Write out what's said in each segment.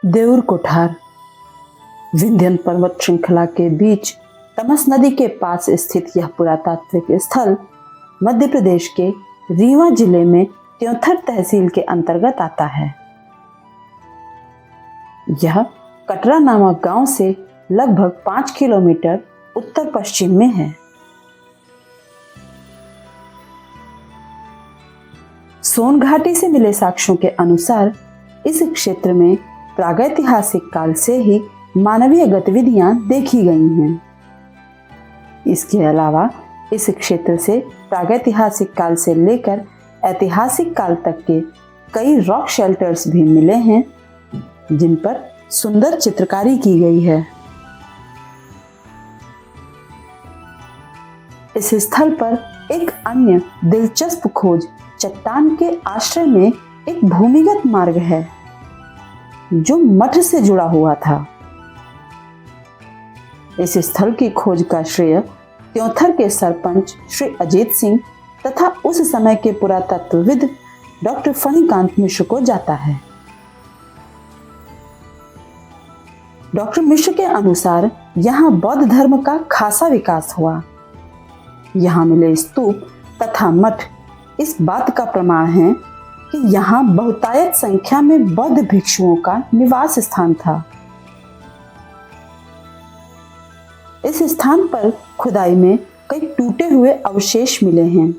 देउर कोठार विंध्यन पर्वत श्रृंखला के बीच तमस नदी के पास स्थित यह पुरातात्विक स्थल मध्य प्रदेश के रीवा जिले में त्योंथर तहसील के अंतर्गत आता है। यह कटरा नामक गांव से लगभग 5 किलोमीटर उत्तर पश्चिम में है। सोन घाटी से मिले साक्ष्यों के अनुसार इस क्षेत्र में प्रागैतिहासिक काल से ही मानवीय गतिविधियां देखी गई हैं। इसके अलावा इस क्षेत्र से प्रागैतिहासिक काल से लेकर ऐतिहासिक काल तक के कई रॉक शेल्टर्स भी मिले हैं, जिन पर सुंदर चित्रकारी की गई है। इस स्थल पर एक अन्य दिलचस्प खोज चट्टान के आश्रय में एक भूमिगत मार्ग है, जो मठ से जुड़ा हुआ था। इस स्थल की खोज का श्रेय त्योंथर के सरपंच श्री अजीत सिंह तथा उस समय के पुरातत्वविद डॉक्टर फणिकांत मिश्र को जाता है। डॉक्टर मिश्र के अनुसार यहाँ बौद्ध धर्म का खासा विकास हुआ। यहाँ मिले स्तूप तथा मठ इस बात का प्रमाण है कि यहाँ बहुतायत संख्या में बौद्ध भिक्षुओं का निवास स्थान था। इस स्थान पर खुदाई में कई टूटे हुए अवशेष मिले हैं,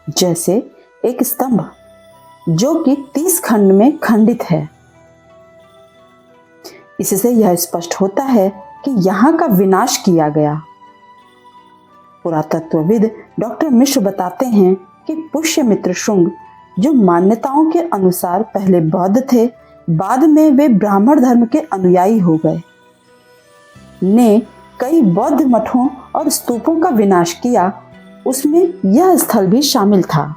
जैसे एक स्तंभ जो कि 30 खंड में खंडित है। इससे यह स्पष्ट होता है कि यहाँ का विनाश किया गया। पुरातत्वविद डॉक्टर मिश्र बताते हैं कि पुष्यमित्र शुंग, जो मान्यताओं के अनुसार पहले बौद्ध थे, बाद में वे ब्राह्मण धर्म के अनुयायी हो गए, ने कई बौद्ध मठों और स्तूपों का विनाश किया। उसमें यह स्थल भी शामिल था।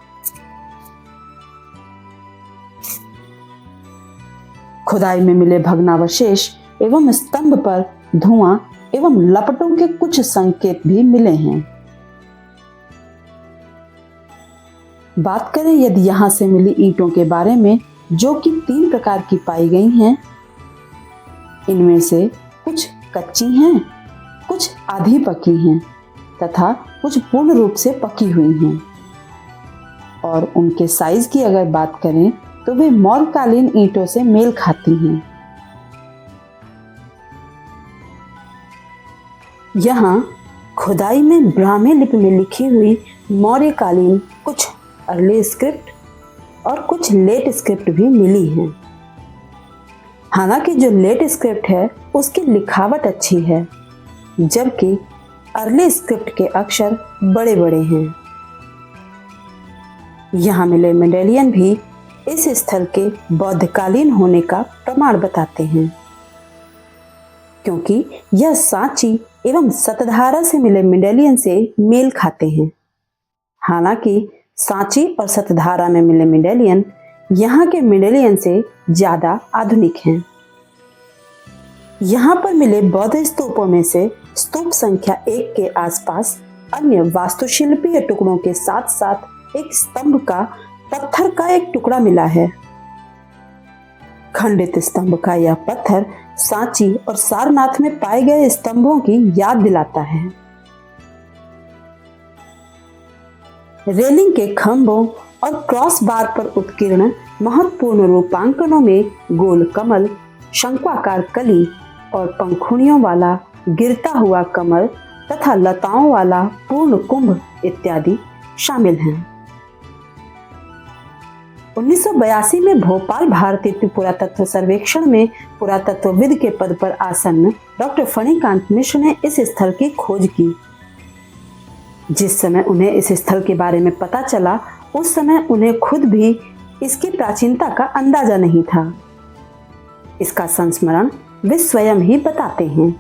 खुदाई में मिले भग्नावशेष एवं स्तंभ पर धुआं एवं लपटों के कुछ संकेत भी मिले हैं। बात करें यदि यहाँ से मिली ईंटों के बारे में, जो कि 3 प्रकार की पाई गई हैं। इनमें से कुछ कच्ची हैं, कुछ आधी पकी हैं तथा कुछ पूर्ण रूप से पकी हुई हैं। और उनके साइज की अगर बात करें तो वे मौर्यकालीन ईंटों से मेल खाती हैं। यहाँ खुदाई में ब्राह्मी लिपि में लिखी हुई मौर्यकालीन कुछ अर्ली स्क्रिप्ट और कुछ लेट स्क्रिप्ट भी मिली हैं। हालांकि जो लेट स्क्रिप्ट है उसकी लिखावट अच्छी है, जबकि अर्ली स्क्रिप्ट के अक्षर बड़े बड़े हैं। यहाँ मिले मेडेलियन भी इस स्थल के बौद्धकालीन होने का प्रमाण बताते हैं, क्योंकि यह सांची एवं सतधारा से मिले मेडेलियन से मेल खाते हैं। हालांकि सांची और सतधारा में मिले मेडेलियन यहाँ के मेडेलियन से ज्यादा आधुनिक हैं। यहाँ पर मिले बौद्ध स्तूपों में से स्तूप संख्या 1 के आसपास अन्य वास्तुशिल्पीय टुकड़ों के साथ साथ एक स्तंभ का पत्थर का एक टुकड़ा मिला है। खंडित स्तंभ का यह पत्थर सांची और सारनाथ में पाए गए स्तंभों की याद दिलाता है। रेलिंग के खंभों और क्रॉस बार पर उत्कीर्ण महत्वपूर्ण रूपांकनों में गोल कमल, शंक्वाकार कली और पंखुड़ियों वाला गिरता हुआ कमल तथा लताओं वाला पूर्ण कुंभ इत्यादि शामिल हैं। 1982 में भोपाल भारतीय पुरातत्व सर्वेक्षण में पुरातत्वविद के पद पर आसन्न डॉक्टर फणिकांत मिश्र ने इस स्थल की खोज की। जिस समय उन्हें इस स्थल के बारे में पता चला, उस समय उन्हें खुद भी इसकी प्राचीनता का अंदाजा नहीं था। इसका संस्मरण वे स्वयं ही बताते हैं।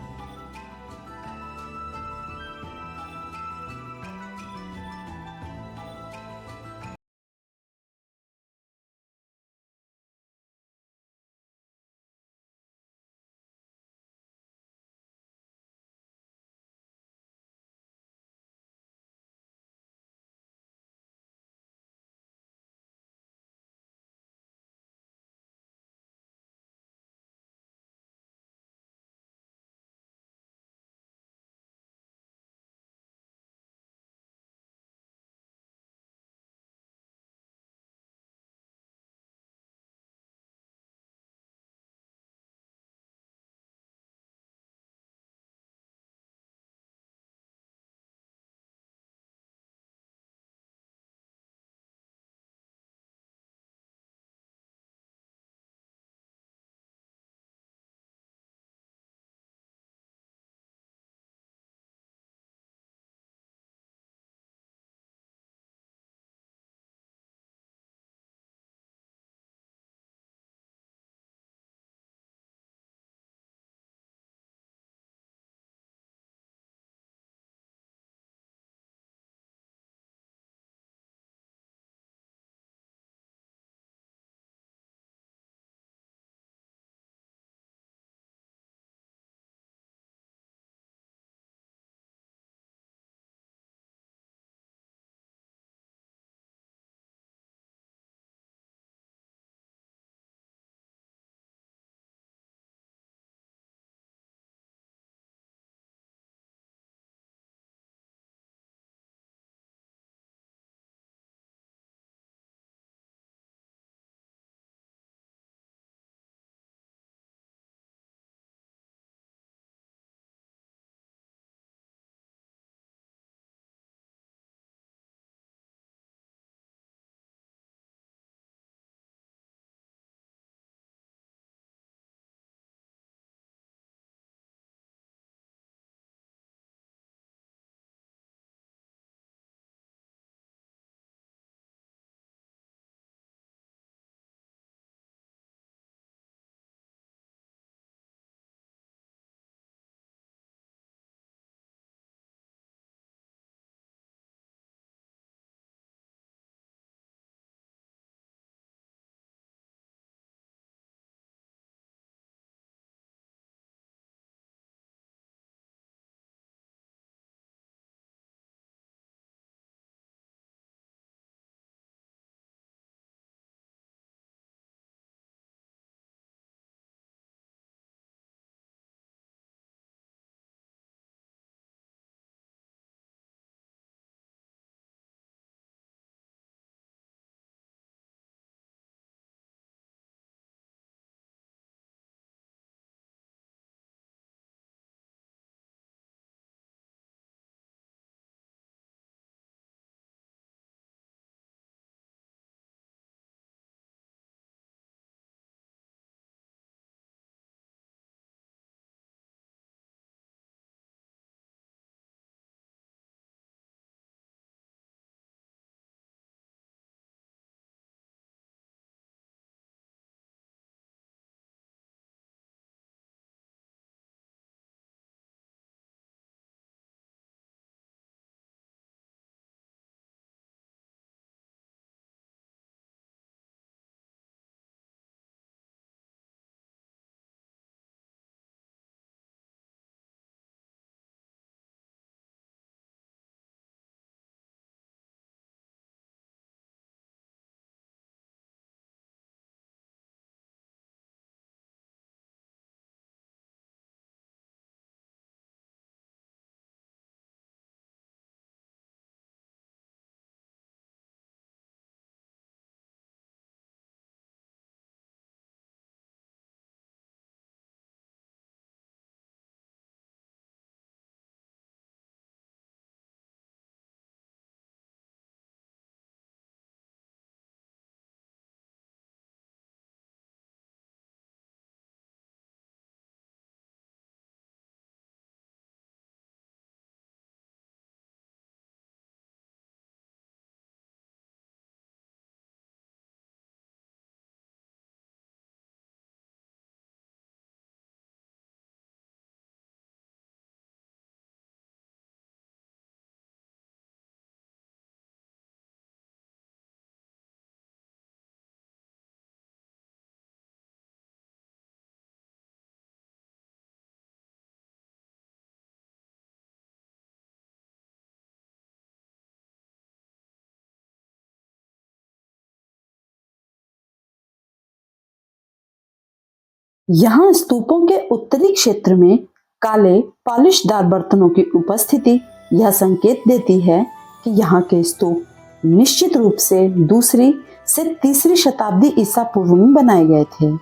यहाँ स्तूपों के उत्तरी क्षेत्र में काले पॉलिशदार बर्तनों की उपस्थिति यह संकेत देती है कि यहाँ के स्तूप निश्चित रूप से दूसरी से तीसरी शताब्दी ईसा पूर्व में बनाए गए थे।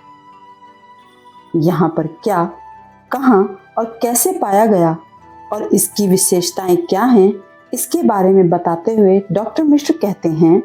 यहाँ पर क्या, कहाँ और कैसे पाया गया और इसकी विशेषताएं क्या हैं, इसके बारे में बताते हुए डॉक्टर मिश्र कहते हैं,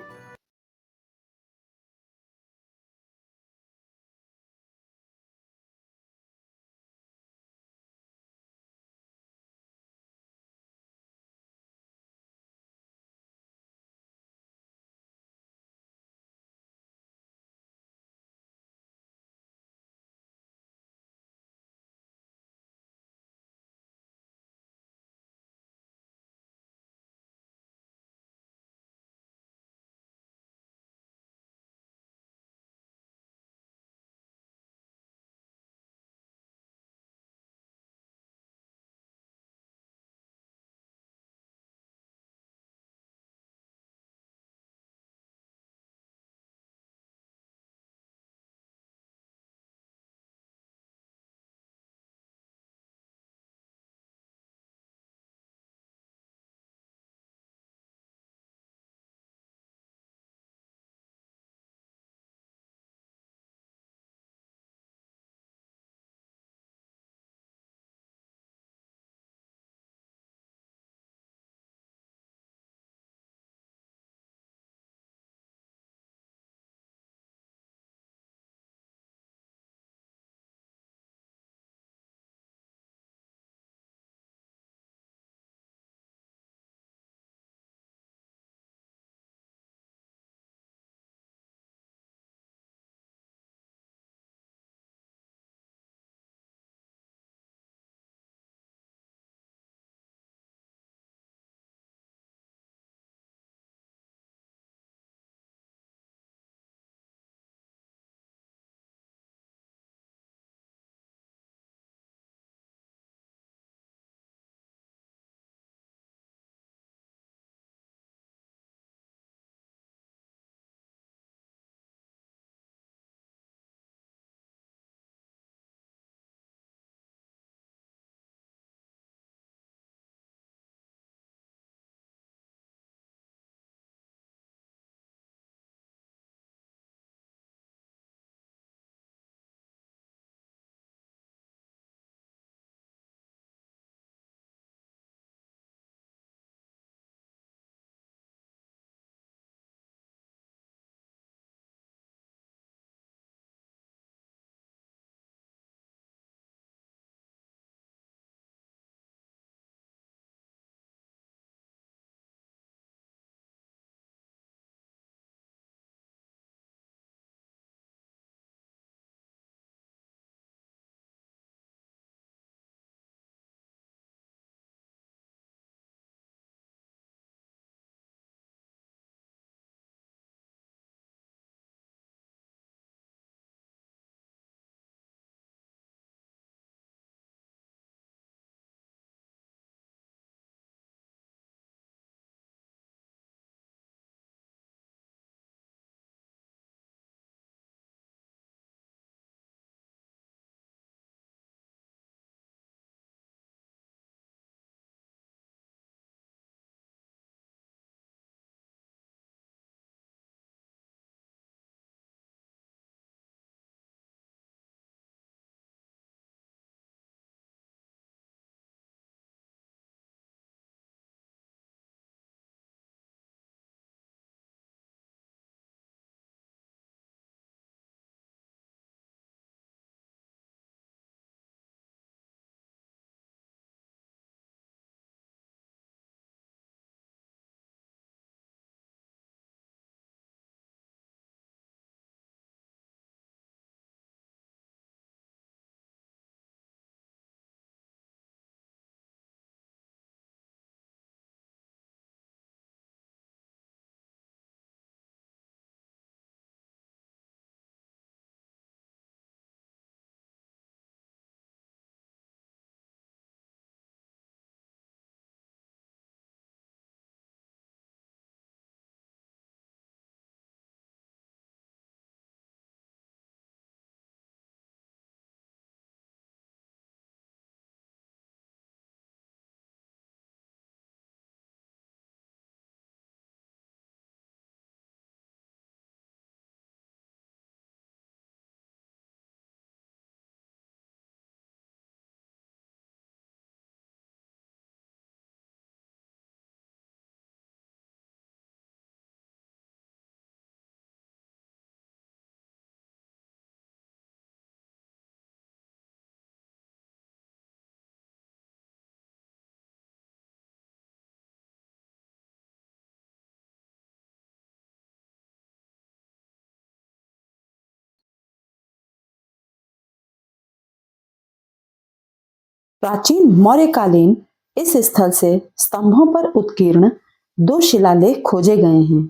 प्राचीन मौर्यकालीन इस स्थल से स्तंभों पर उत्कीर्ण 2 शिलालेख खोजे गए हैं।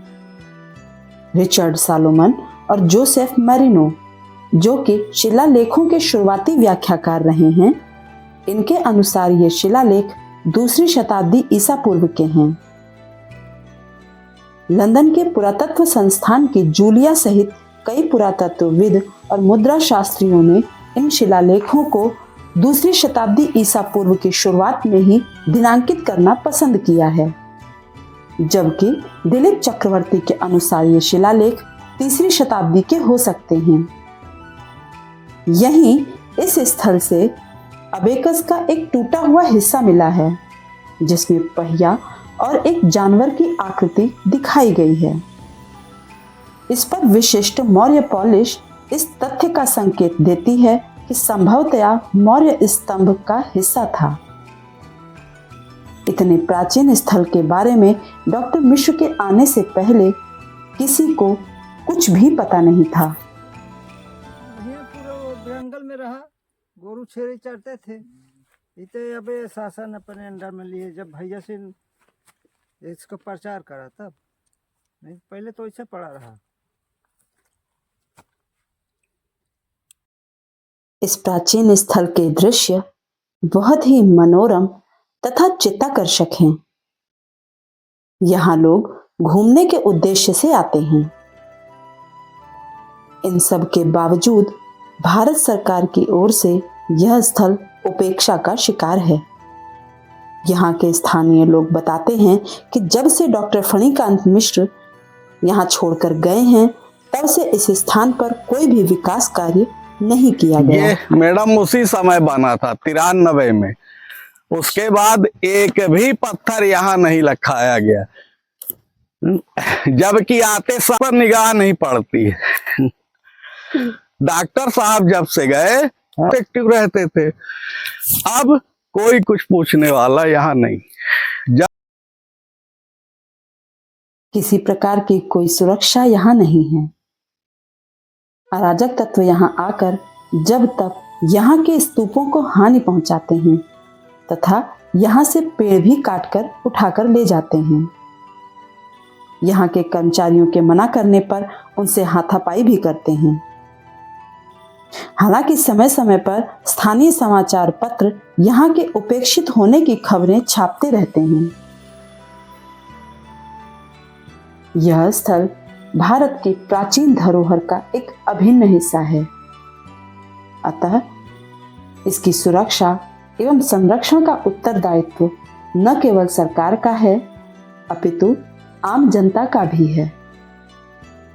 रिचर्ड सालोमन और जोसेफ मैरिनो, जो कि शिलालेखों के शुरुआती व्याख्याकार रहे हैं, इनके अनुसार ये शिलालेख 2री शताब्दी ईसा पूर्व के हैं। लंदन के पुरातत्व संस्थान की जूलिया सहित कई पुरातत्वविद और मुद्रा शास्त्रियों ने इन शिलालेखों को 2री शताब्दी ईसा पूर्व की शुरुआत में ही दिनांकित करना पसंद किया है, जबकि दिलीप चक्रवर्ती के अनुसार ये शिलालेख 3री शताब्दी के हो सकते हैं। यहीं इस स्थल से अबेकस का एक टूटा हुआ हिस्सा मिला है, जिसमें पहिया और एक जानवर की आकृति दिखाई गई है। इस पर विशिष्ट मौर्य पॉलिश इस तथ्य का संकेत देती है कि संभवतया मौर्य स्तंभ का हिस्सा था। इतने प्राचीन स्थल के बारे में डॉक्टर मिश्र के आने से पहले किसी को कुछ भी पता नहीं था। पूरा जंगल में रहा, गोरू छेरी चढ़ते थे। इतने अबे शासन अपने अंडर में लिए जब भैया सिंह इसका प्रचार करा, तब नहीं, पहले तो ऐसे पड़ा रहा। इस प्राचीन स्थल के दृश्य बहुत ही मनोरम तथा चित्ताकर्षक हैं। यहाँ लोग घूमने के उद्देश्य से आते हैं। इन सब के बावजूद भारत सरकार की ओर से यह स्थल उपेक्षा का शिकार है। यहाँ के स्थानीय लोग बताते हैं कि जब से डॉक्टर फणिकांत मिश्र यहाँ छोड़कर गए हैं, तब से इस स्थान पर कोई भी विकास कार्य नहीं किया गया। ये मैडम उसी समय बना था 93 में। उसके बाद एक भी पत्थर यहाँ नहीं रखाया गया, जबकि आते सब पर निगाह नहीं पड़ती है। डॉक्टर साहब जब से गए एक्टिव रहते थे, अब कोई कुछ पूछने वाला यहाँ नहीं। किसी प्रकार की कोई सुरक्षा यहाँ नहीं है। अराजक तत्व यहाँ आकर जब तक यहाँ के स्तूपों को हानि पहुंचाते हैं तथा यहाँ से पेड़ भी काटकर उठाकर ले जाते हैं। यहाँ के कर्मचारियों के मना करने पर उनसे हाथापाई भी करते हैं। हालांकि समय समय पर स्थानीय समाचार पत्र यहाँ के उपेक्षित होने की खबरें छापते रहते हैं। यह स्थल भारत की प्राचीन धरोहर का एक अभिन्न हिस्सा है। अतः इसकी सुरक्षा एवं संरक्षण का उत्तरदायित्व न केवल सरकार का है, अपितु आम जनता का भी है,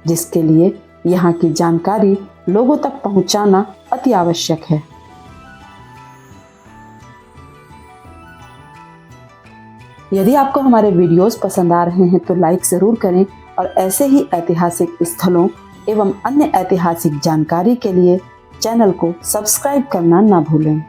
जिसके लिए यहाँ की जानकारी लोगों तक पहुंचाना अति आवश्यक है। यदि आपको हमारे वीडियोस पसंद आ रहे हैं तो लाइक जरूर करें और ऐसे ही ऐतिहासिक स्थलों एवं अन्य ऐतिहासिक जानकारी के लिए चैनल को सब्सक्राइब करना ना भूलें।